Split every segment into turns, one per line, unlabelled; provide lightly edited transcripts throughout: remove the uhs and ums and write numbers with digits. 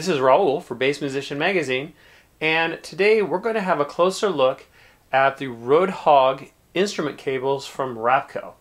This is Raul for Bass Musician Magazine, and today we're going to have a closer look at the Road Hog instrument cables from Rapco.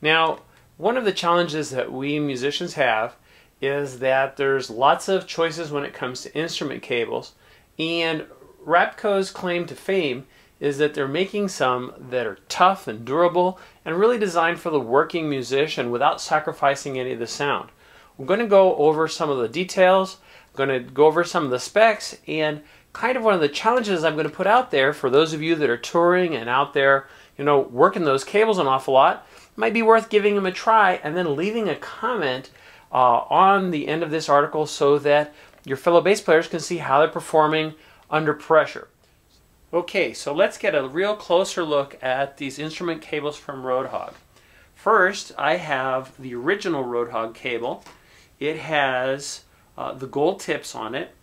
Now, one of the challenges that we musicians have is that there's lots of choices when it comes to instrument cables, and Rapco's claim to fame is that they're making some that are tough and durable and really designed for the working musician without sacrificing any of the sound. We're going to go over some of the details, going to go over some of the specs, and kind of one of the challenges I'm going to put out there for those of you that are touring and out there, working those cables an awful lot. It might be worth giving them a try and then leaving a comment on the end of this article so that your fellow bass players can see how they're performing under pressure. Okay, so let's get a real closer look at these instrument cables from Road Hog. First, I have the original Road Hog cable. It has the gold tips on it.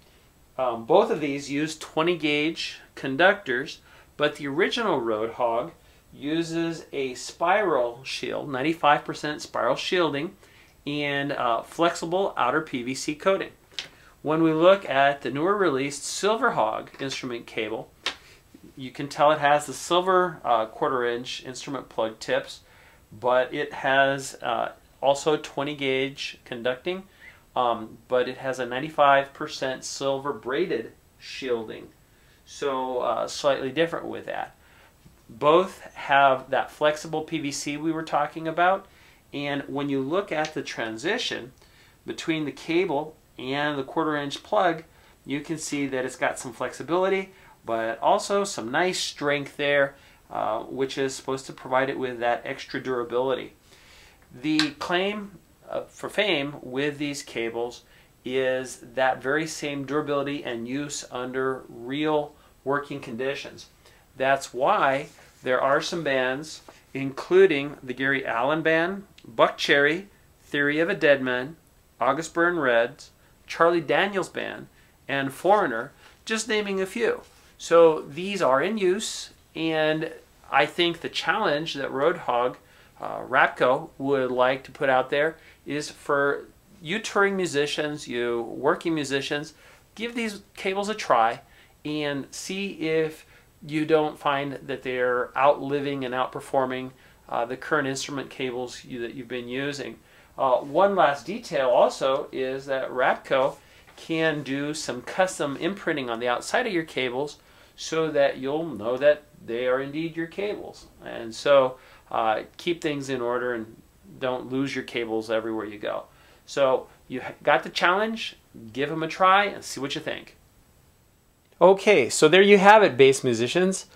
Both of these use 20 gauge conductors, but the original Road Hog uses a spiral shield, 95% spiral shielding, and flexible outer PVC coating. When we look at the newer released Silver Hog instrument cable, you can tell it has the silver 1/4 inch instrument plug tips, but it has also 20 gauge conducting, but it has a 95% silver braided shielding, so slightly different with that. Both have that flexible PVC we were talking about, and when you look at the transition between the cable and the 1/4 inch plug, you can see that it's got some flexibility, but also some nice strength there, which is supposed to provide it with that extra durability. The claim for fame with these cables is that very same durability and use under real working conditions. That's why there are some bands, including the Gary Allan Band, Buck Cherry, Theory of a Deadman, August Burns Reds, Charlie Daniels Band, and Foreigner, just naming a few. So these are in use, and I think the challenge that Road Hog Rapco would like to put out there is for you touring musicians, you working musicians, give these cables a try and see if you don't find that they're outliving and outperforming the current instrument cables that you've been using. One last detail also is that Rapco can do some custom imprinting on the outside of your cables so that you'll know that they are indeed your cables. And so keep things in order and don't lose your cables everywhere you go. So you got the challenge, give them a try and see what you think. Okay, so there you have it, bass musicians.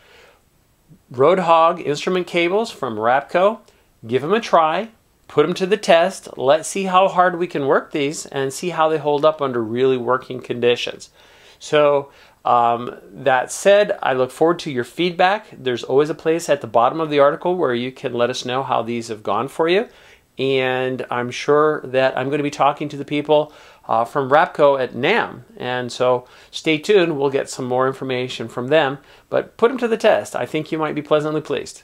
Road Hog instrument cables from Rapco. Give them a try, put them to the test. Let's see how hard we can work these and see how they hold up under really working conditions. So that said, I look forward to your feedback. There's always a place at the bottom of the article where you can let us know how these have gone for you. And I'm sure that I'm going to be talking to the people from Rapco at NAMM. And so stay tuned. We'll get some more information from them. But put them to the test. I think you might be pleasantly pleased.